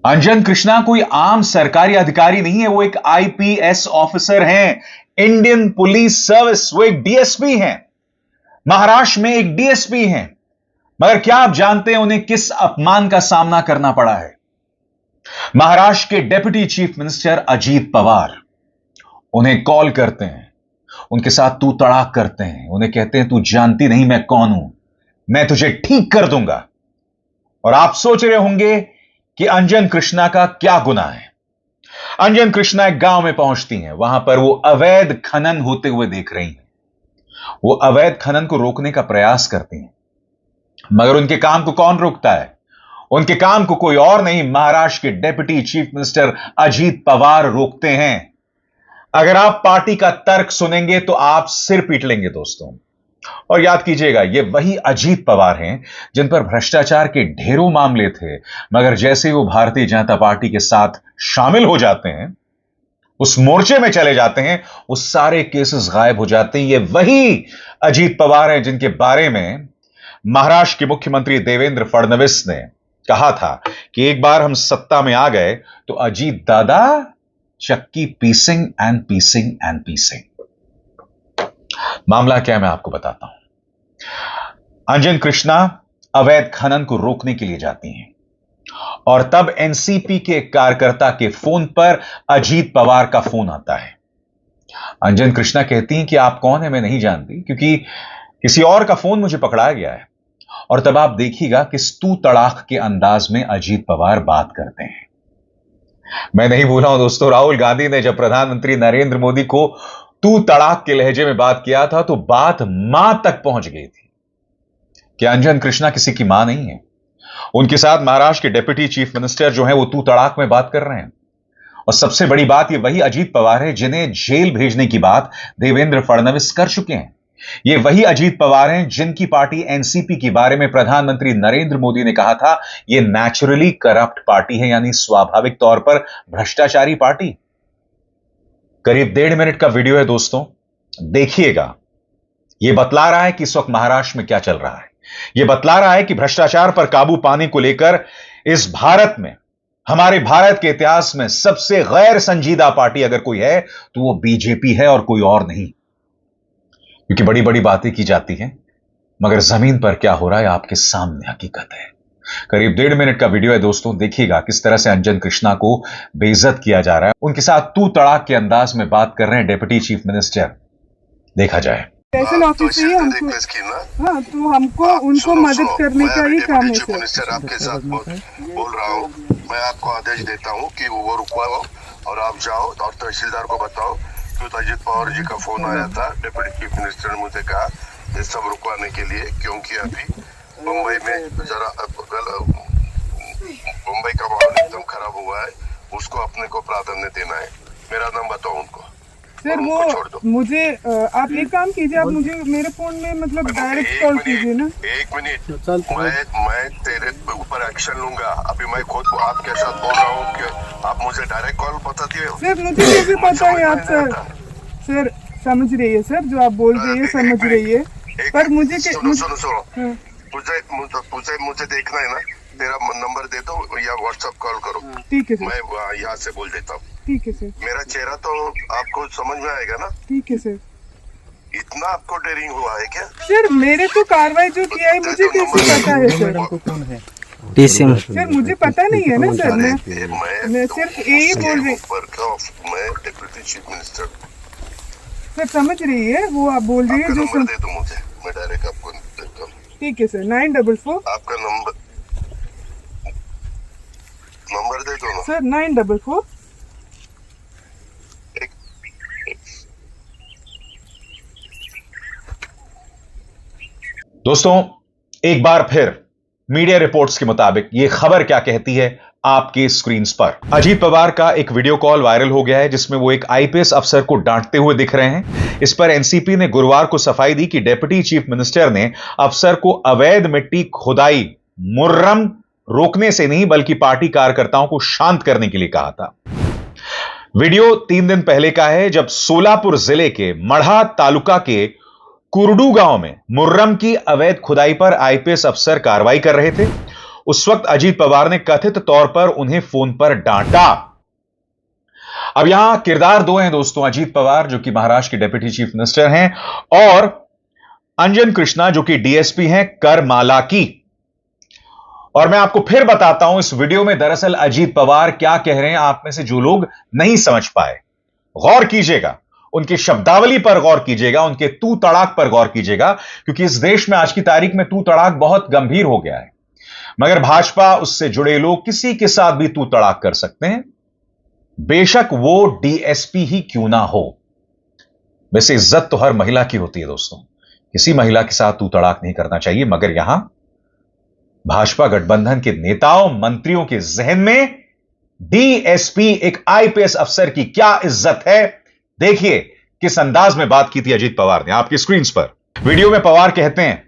अंजन कृष्णा कोई आम सरकारी अधिकारी नहीं है, वो एक आईपीएस ऑफिसर हैं, इंडियन पुलिस सर्विस। वो एक डीएसपी हैं, महाराष्ट्र में एक डीएसपी हैं। मगर क्या आप जानते हैं उन्हें किस अपमान का सामना करना पड़ा है? महाराष्ट्र के deputy chief minister Ajit Pawar उन्हें कॉल करते हैं, उनके साथ तू तड़ाक करते हैं, उन्हें कहते हैं तू जानती नहीं मैं कौन हूं, मैं तुझे ठीक कर दूंगा। और आप सोच रहे होंगे कि अंजन कृष्णा का क्या गुनाह है। अंजन कृष्णा एक गांव में पहुंचती हैं, वहां पर वो अवैध खनन होते हुए देख रही हैं। वो अवैध खनन को रोकने का प्रयास करती हैं, मगर उनके काम को कौन रोकता है? उनके काम को कोई और नहीं, महाराष्ट्र के deputy chief minister Ajit Pawar रोकते हैं। अगर आप पार्टी का तर्क सुनेंगे तो आप सिर पीट लेंगे दोस्तों। और याद कीजिएगा, ये वही अजीत पवार हैं जिन पर भ्रष्टाचार के ढेरों मामले थे, मगर जैसे ही वो भारतीय जनता पार्टी के साथ शामिल हो जाते हैं, उस मोर्चे में चले जाते हैं, वो सारे केसेस गायब हो जाते हैं। ये वही अजीत पवार हैं जिनके बारे में महाराष्ट्र के मुख्यमंत्री देवेंद्र फडणवीस ने कहा था कि एक बार हम सत्ता में आ गए तो अजीत दादा चक्की पीसिंग एंड पीसिंग एंड पीसिंग। मामला क्या है मैं आपको बताता हूं। अंजन कृष्णा अवैध खनन को रोकने के लिए जाती हैं और तब एनसीपी के कार्यकर्ता के फोन पर अजीत पवार का फोन आता है। अंजन कृष्णा कहती हैं कि आप कौन है मैं नहीं जानती, क्योंकि किसी और का फोन मुझे पकड़ाया गया है। और तब आप देखिएगा किस तू तड़ाक के अंदाज में अजीत पवार बात करते हैं। मैं नहीं भूला हूं दोस्तों, राहुल गांधी ने जब प्रधानमंत्री नरेंद्र मोदी को तू तड़ाक के लहजे में बात किया था तो बात मां तक पहुंच गई थी। क्या अंजन कृष्णा किसी की मां नहीं है? उनके साथ महाराष्ट्र के डेप्यूटी चीफ मिनिस्टर जो है वो तू तड़ाक में बात कर रहे हैं। और सबसे बड़ी बात, ये वही अजीत पवार है जिन्हें जेल भेजने की बात देवेंद्र फडणवीस कर चुके हैं। ये वही अजीत पवार हैं जिनकी पार्टी एनसीपी के बारे में प्रधानमंत्री नरेंद्र मोदी ने कहा था ये नेचुरली करप्ट पार्टी है, यानी स्वाभाविक तौर पर भ्रष्टाचारी पार्टी। करीब 1.5 मिनट का वीडियो है दोस्तों, देखिएगा। यह बतला रहा है कि इस वक्त महाराष्ट्र में क्या चल रहा है। यह बतला रहा है कि भ्रष्टाचार पर काबू पाने को लेकर इस भारत में, हमारे भारत के इतिहास में सबसे गैर संजीदा पार्टी अगर कोई है तो वो बीजेपी है और कोई और नहीं। क्योंकि बड़ी बड़ी बातें की जाती हैं, मगर जमीन पर क्या हो रहा है आपके सामने हकीकत है। करीब 1.5 मिनट का वीडियो है दोस्तों, देखिएगा किस तरह से अंजन कृष्णा को बेइज्जत किया जा रहा है। उनके साथ तू तड़ाक के अंदाज में बात कर रहे हैं डेप्यूटी चीफ मिनिस्टर। देखा जाए। स्पेशल ऑफिस चाहिए हमको। हाँ, तो हमको उनको मदद करने का ही काम है सर। मिनिस्टर आपके साथ बोल रहा हूँ, मैं आपको आदेश देता हूँ कि वो रुकवाओ और आप जाओ और तहसीलदार को बताओ कि अजीत पवार जी का फोन आया था। डिप्टी चीफ मिनिस्टर ने मुझे कहा ये सब रुकवाने के लिए, क्योंकि अभी मुंबई में जरा मुंबई का माहौल एकदम खराब हुआ है, उसको अपने को प्राधान्य देना है। मेरा नाम बताओ उनको सर। वो मुझे आप एक काम कीजिए, आप मुझे मेरे फोन में मतलब डायरेक्ट कॉल कीजिए ना। 1 मिनट, मैं तेरे ऊपर एक्शन लूंगा। अभी मैं खुद आपके साथ बोल रहा हूँ कि आप मुझे डायरेक्ट कॉल बता दिए। सर मुझे कैसे पता है आप सर समझ रही है सर, जो आप बोल रही है समझ रही है, पर मुझे सुनो मुझे देखना है ना, तेरा नंबर दे दो या व्हाट्सएप कॉल करो। ठीक है सर, मैं यहाँ से बोल देता हूँ। ठीक है सर। मेरा चेहरा तो आपको समझ में आएगा ना? ठीक है सर। इतना आपको डेयरिंग हुआ है क्या सर? मेरे तो कार्रवाई जो किया है मुझे कैसे पता है सर? सर मुझे पता नहीं है ना सर, मैं सिर्फ यही बोल रही। मैं डिप्टी चीफ मिनिस्टर सर समझ रही है, वो आप बोल रही है जो दे दो मुझे, मैं डायरेक्ट आपको देता हूँ। ठीक है सर। 944 आपका नंबर दे दो ना सर। 944 दोस्तों एक बार फिर मीडिया रिपोर्ट्स के मुताबिक यह खबर क्या कहती है आपके स्क्रीन पर। अजीत पवार का एक वीडियो कॉल वायरल हो गया है जिसमें वो एक आईपीएस अफसर को डांटते हुए दिख रहे हैं। इस पर एनसीपी ने गुरुवार को सफाई दी कि डेप्यूटी चीफ मिनिस्टर ने अफसर को अवैध मिट्टी खुदाई मुर्रम रोकने से नहीं बल्कि पार्टी कार्यकर्ताओं को शांत करने के लिए कहा था। वीडियो 3 दिन पहले का है, जब सोलापुर जिले के मढ़ा तालुका के कुरडू गांव में मुर्रम की अवैध खुदाई पर आईपीएस अफसर कार्रवाई कर रहे थे। उस वक्त अजीत पवार ने कथित तौर पर उन्हें फोन पर डांटा। अब यहां किरदार दो हैं दोस्तों, अजीत पवार जो कि महाराष्ट्र के डिप्टी चीफ मिनिस्टर हैं और अंजन कृष्णा जो कि डीएसपी हैं करमाला की। और मैं आपको फिर बताता हूं इस वीडियो में दरअसल अजीत पवार क्या कह रहे हैं। आप में से जो लोग नहीं समझ पाए, गौर कीजिएगा, उनकी शब्दावली पर गौर कीजिएगा, उनके तू तड़ाक पर गौर कीजिएगा, क्योंकि इस देश में आज की तारीख में तू तड़ाक बहुत गंभीर हो गया है। मगर भाजपा, उससे जुड़े लोग किसी के साथ भी तू तड़ाक कर सकते हैं, बेशक वो डीएसपी ही क्यों ना हो। वैसे इज्जत तो हर महिला की होती है दोस्तों, किसी महिला के साथ तू तड़ाक नहीं करना चाहिए। मगर यहां भाजपा गठबंधन के नेताओं, मंत्रियों के जहन में डीएसपी एक आईपीएस अफसर की क्या इज्जत है, देखिए किस अंदाज में बात की थी अजीत पवार ने आपकी स्क्रीन पर। वीडियो में पवार कहते हैं,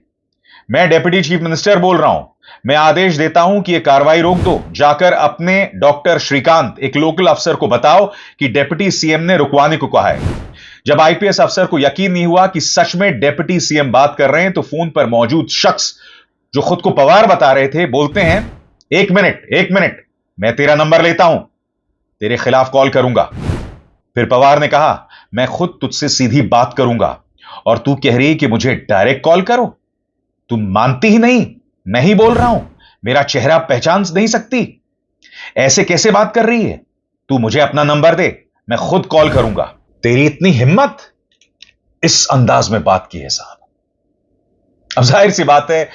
मैं डेप्यूटी चीफ मिनिस्टर बोल रहा हूं, मैं आदेश देता हूं कि यह कार्रवाई रोक दो। जाकर अपने डॉक्टर श्रीकांत, एक लोकल अफसर को बताओ कि डेप्यूटी सीएम ने रुकवाने को कहा है। जब आईपीएस अफसर को यकीन नहीं हुआ कि सच में डेप्यूटी सीएम बात कर रहे हैं, तो फोन पर मौजूद शख्स जो खुद को पवार बता रहे थे बोलते हैं, एक मिनट, मैं तेरा नंबर लेता हूं, तेरे खिलाफ कॉल करूंगा। फिर पवार ने कहा, मैं खुद तुझसे सीधी बात करूंगा और तू कह रही कि मुझे डायरेक्ट कॉल करो। तुम मानती ही नहीं, मैं ही बोल रहा हूं, मेरा चेहरा पहचान नहीं सकती, ऐसे कैसे बात कर रही है? तू मुझे अपना नंबर दे, मैं खुद कॉल करूंगा। तेरी इतनी हिम्मत, इस अंदाज में बात की है साहब। अब जाहिर सी बात है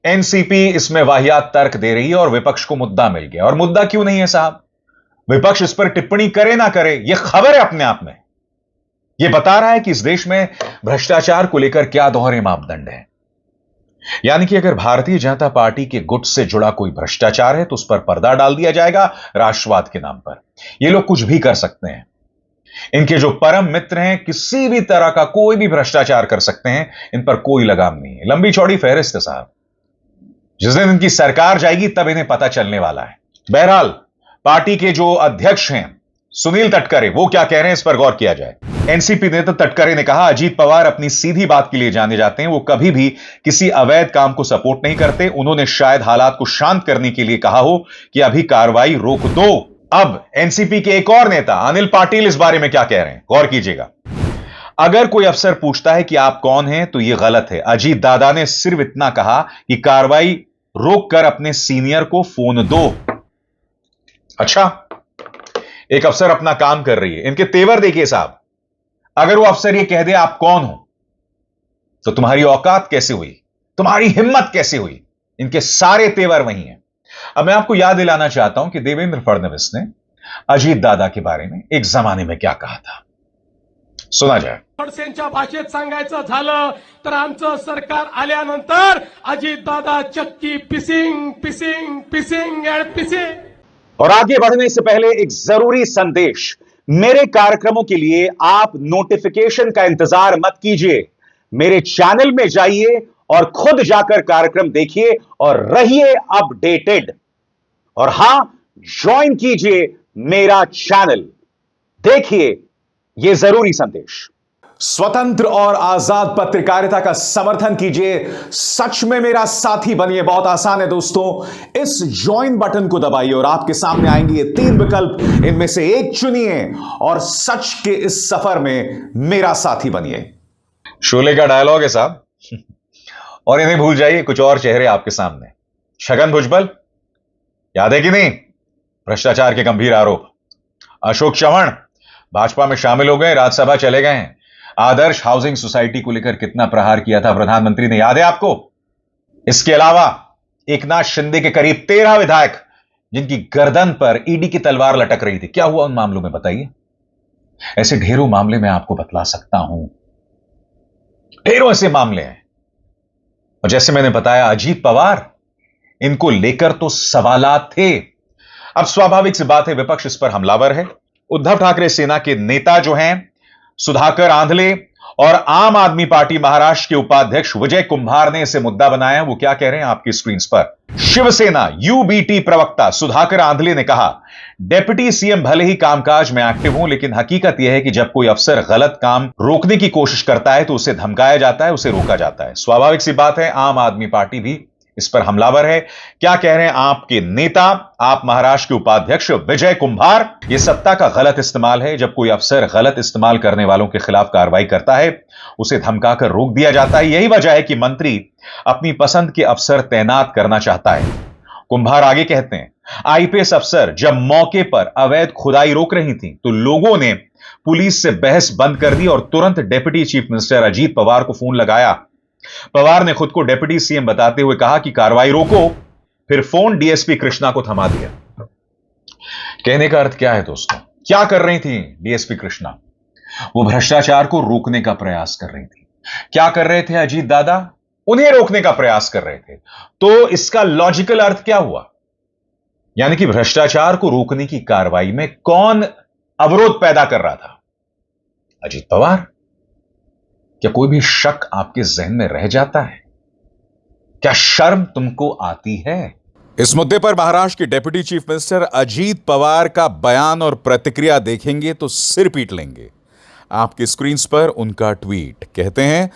एनसीपी इसमें वाहियात तर्क दे रही है और विपक्ष को मुद्दा मिल गया। और मुद्दा क्यों नहीं है साहब? विपक्ष इस पर टिप्पणी करे ना करे, यह खबर है अपने आप में। यह बता रहा है कि इस देश में भ्रष्टाचार को लेकर क्या दोहरे मापदंड है। यानी कि अगर भारतीय जनता पार्टी के गुट से जुड़ा कोई भ्रष्टाचार है तो उस पर पर्दा डाल दिया जाएगा राष्ट्रवाद के नाम पर। ये लोग कुछ भी कर सकते हैं। इनके जो परम मित्र हैं, किसी भी तरह का कोई भी भ्रष्टाचार कर सकते हैं, इन पर कोई लगाम नहीं है। लंबी चौड़ी फहरिस्त है साहब। जिस दिन इनकी सरकार जाएगी तब इन्हें पता चलने वाला है। बहरहाल पार्टी के जो अध्यक्ष हैं सुनील तटकरे, वो क्या कह रहे हैं इस पर गौर किया जाए। एनसीपी नेता तटकरे ने कहा, अजीत पवार अपनी सीधी बात के लिए जाने जाते हैं, वो कभी भी किसी अवैध काम को सपोर्ट नहीं करते। उन्होंने शायद हालात को शांत करने के लिए कहा हो कि अभी कार्रवाई रोक दो। अब एनसीपी के एक और नेता अनिल पाटिल इस बारे में क्या कह रहे हैं, गौर कीजिएगा। अगर कोई अफसर पूछता है कि आप कौन हैं तो यह गलत है। अजीत दादा ने सिर्फ इतना कहा कि कार्रवाई रोककर अपने सीनियर को फोन दो। अच्छा, एक अफसर अपना काम कर रही है, इनके तेवर देखिए साहब। अगर वो अफसर ये कह दे आप कौन हो, तो तुम्हारी औकात कैसे हुई, तुम्हारी हिम्मत कैसे हुई? इनके सारे तेवर वही हैं। अब मैं आपको याद दिलाना चाहता हूं कि देवेंद्र फडणवीस ने अजीत दादा के बारे में एक जमाने में क्या कहा था, सुना जाए। खडसेंच्या भाषेत सांगायचं झालं तर आमचं सरकार आल्यानंतर अजितदादा चक्की pissing pissing pissing and pissing. और आगे बढ़ने से पहले एक जरूरी संदेश, मेरे कार्यक्रमों के लिए आप नोटिफिकेशन का इंतजार मत कीजिए। मेरे चैनल में जाइए और खुद जाकर कार्यक्रम देखिए और रहिए अपडेटेड। और हां, ज्वाइन कीजिए मेरा चैनल, देखिए यह जरूरी संदेश। स्वतंत्र और आजाद पत्रकारिता का समर्थन कीजिए, सच में मेरा साथी बनिए। बहुत आसान है दोस्तों, इस ज्वाइन बटन को दबाइए और आपके सामने आएंगे ये 3 विकल्प, इनमें से एक चुनिए और सच के इस सफर में मेरा साथी बनिए। शोले का डायलॉग है साहब। और इन्हें भूल जाइए, कुछ और चेहरे आपके सामने। छगन भुजबल, याद है कि नहीं, भ्रष्टाचार के गंभीर आरोप। अशोक चव्हाण भाजपा में शामिल हो गए, राज्यसभा चले गए हैं। आदर्श हाउसिंग सोसाइटी को लेकर कितना प्रहार किया था प्रधानमंत्री ने, याद है आपको? इसके अलावा एकनाथ शिंदे के करीब 13 विधायक जिनकी गर्दन पर ईडी की तलवार लटक रही थी, क्या हुआ उन मामलों में बताइए। ऐसे ढेरों मामले मैं आपको बतला सकता हूं, ढेरों ऐसे मामले हैं। और जैसे मैंने बताया, अजीत पवार, इनको लेकर तो सवालात थे। अब स्वाभाविक सी बात है, विपक्ष इस पर हमलावर है। उद्धव ठाकरे सेना के नेता जो हैं सुधाकर आंधले और आम आदमी पार्टी महाराष्ट्र के उपाध्यक्ष विजय कुंभार ने इसे मुद्दा बनाया। वो क्या कह रहे हैं आपकी स्क्रीन पर। शिवसेना यूबीटी प्रवक्ता सुधाकर आंधले ने कहा, डेप्यूटी सीएम भले ही कामकाज में एक्टिव हूं, लेकिन हकीकत यह है कि जब कोई अफसर गलत काम रोकने की कोशिश करता है तो उसे धमकाया जाता है, उसे रोका जाता है। स्वाभाविक सी बात है, आम आदमी पार्टी भी इस पर हमलावर है। क्या कह रहे हैं आपके नेता, आप महाराष्ट्र के उपाध्यक्ष विजय कुंभार? यह सत्ता का गलत इस्तेमाल है। जब कोई अफसर गलत इस्तेमाल करने वालों के खिलाफ कार्रवाई करता है, उसे धमकाकर रोक दिया जाता है। यही वजह है कि मंत्री अपनी पसंद के अफसर तैनात करना चाहता है। कुंभार आगे कहते हैं, आईपीएस अफसर जब मौके पर अवैध खुदाई रोक रही थी तो लोगों ने पुलिस से बहस बंद कर दी और तुरंत deputy chief minister Ajit Pawar को फोन लगाया। पवार ने खुद को डिप्टी सीएम बताते हुए कहा कि कार्रवाई रोको, फिर फोन डीएसपी कृष्णा को थमा दिया। कहने का अर्थ क्या है दोस्तों? क्या कर रही थी डीएसपी कृष्णा? वो भ्रष्टाचार को रोकने का प्रयास कर रही थी। क्या कर रहे थे अजीत दादा? उन्हें रोकने का प्रयास कर रहे थे। तो इसका लॉजिकल अर्थ क्या हुआ? यानी कि भ्रष्टाचार को रोकने की कार्रवाई में कौन अवरोध पैदा कर रहा था? अजीत पवार। क्या कोई भी शक आपके जहन में रह जाता है? क्या शर्म तुमको आती है? इस मुद्दे पर महाराष्ट्र के deputy chief minister Ajit Pawar का बयान और प्रतिक्रिया देखेंगे तो सिर पीट लेंगे। आपकी स्क्रीन पर उनका ट्वीट। कहते हैं,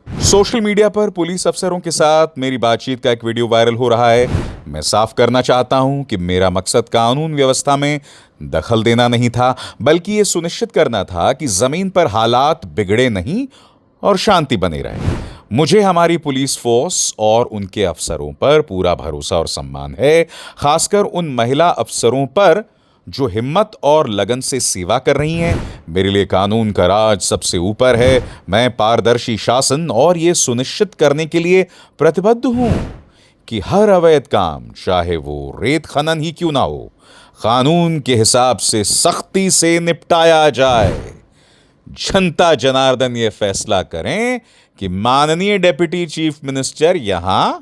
सोशल मीडिया पर पुलिस अफसरों के साथ मेरी बातचीत का एक वीडियो वायरल हो रहा है। मैं साफ करना चाहता हूं कि मेरा मकसद कानून व्यवस्था में दखल देना नहीं था, बल्कि यह सुनिश्चित करना था कि जमीन पर हालात बिगड़े नहीं और शांति बनी रहे। मुझे हमारी पुलिस फोर्स और उनके अफसरों पर पूरा भरोसा और सम्मान है, खासकर उन महिला अफसरों पर जो हिम्मत और लगन से सेवा कर रही हैं। मेरे लिए कानून का राज सबसे ऊपर है। मैं पारदर्शी शासन और ये सुनिश्चित करने के लिए प्रतिबद्ध हूं कि हर अवैध काम, चाहे वो रेत खनन ही क्यों ना हो, कानून के हिसाब से सख्ती से निपटाया जाए। जनता जनार्दन ये फैसला करें कि माननीय डिप्टी चीफ मिनिस्टर यहां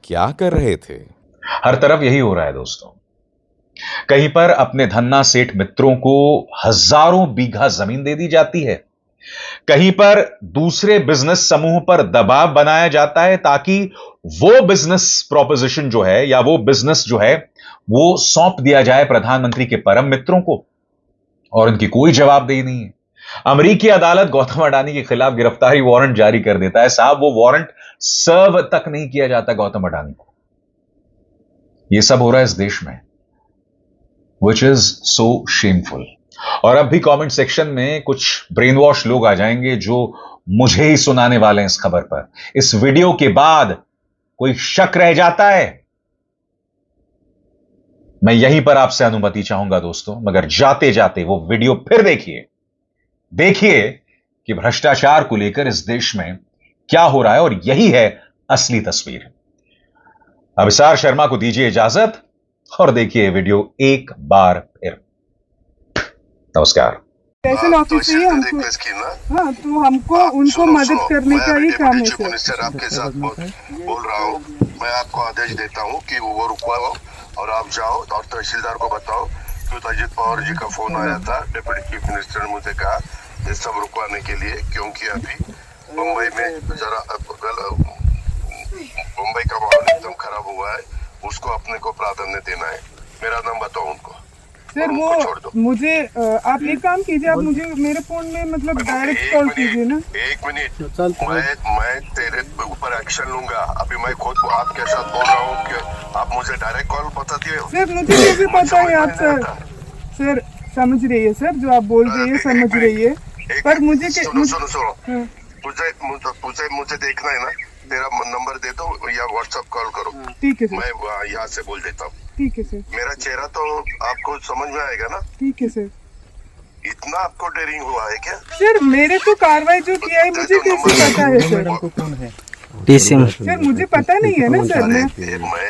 क्या कर रहे थे। हर तरफ यही हो रहा है दोस्तों। कहीं पर अपने धन्ना सेठ मित्रों को हजारों बीघा जमीन दे दी जाती है, कहीं पर दूसरे बिजनेस समूह पर दबाव बनाया जाता है ताकि वो बिजनेस प्रोपोजिशन जो है या वो बिजनेस जो है वो सौंप दिया जाए प्रधानमंत्री के परम मित्रों को, और उनकी कोई जवाबदेही नहीं है। अमेरिकी अदालत गौतम अडानी के खिलाफ गिरफ्तारी वारंट जारी कर देता है। साहब, वो वारंट सर्व तक नहीं किया जाता गौतम अडानी को। यह सब हो रहा है इस देश में, विच इज सो शेमफुल। और अब भी कमेंट सेक्शन में कुछ ब्रेन वॉश लोग आ जाएंगे जो मुझे ही सुनाने वाले हैं इस खबर पर। इस वीडियो के बाद कोई शक रह जाता है, मैं यहीं पर आपसे अनुमति चाहूंगा दोस्तों, मगर जाते जाते वो वीडियो फिर देखिए कि भ्रष्टाचार को लेकर इस देश में क्या हो रहा है, और यही है असली तस्वीर। अभिसार शर्मा को दीजिए इजाजत और देखिए वीडियो एक बार फिर। नमस्कार। स्पेशल ऑफिस ही हमको, हाँ, तो हमको उनको मदद करने का ही काम है सर। मिनिस्टर आपके साथ बोल रहा हूँ। मैं आपको आदेश देता हूँ कि वो रुकवाओ और आप जाओ और तहसीलदार को बताओ कि अजीत पवार जी का फोन आया था। डिप्टी चीफ मिनिस्टर ने मुझे कहा ये सब रुकवाने के लिए, क्योंकि अभी मुंबई में जरा मुंबई का माहौल एकदम खराब हुआ है, उसको अपने को प्राधान्य देना है। मेरा नाम बताओ उनको सर। वो मुझे आप एक काम कीजिए, आप मुझे मेरे फोन में मतलब डायरेक्ट कॉल कीजिए ना। एक मिनट, मैं तेरे ऊपर एक्शन लूंगा। अभी मैं खुद आपके साथ बोल रहा हूँ कि आप मुझे डायरेक्ट कॉल बता दिए। सर मुझे कैसे पता है आप? सर समझ रही है सर, जो आप बोल रही है समझ रही है, पर मुझे सुनो मुझे देखना है ना, तेरा नंबर दे दो या व्हाट्सएप कॉल करो। ठीक है सर, मैं यहाँ से बोल देता हूँ। ठीक है सर। मेरा चेहरा तो आपको समझ में आएगा ना? ठीक है सर। इतना आपको डेयरिंग हुआ है क्या? सर मेरे तो कार्रवाई जो किया है मुझे कैसे पता है सर? कौन है? सर मुझे पता नहीं है ना सर।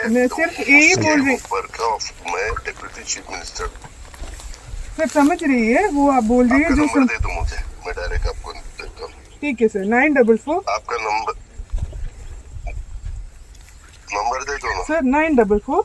मैं सिर्फ यही बोल रही। मैं डिप्टी चीफ मिनिस्टर। सर समझ रही है वो आप बोल रही है जो दे दो मुझे, मैं डायरेक्ट आपको देता हूँ। ठीक है सर। 944 आपका नंबर दे दो ना सर। 944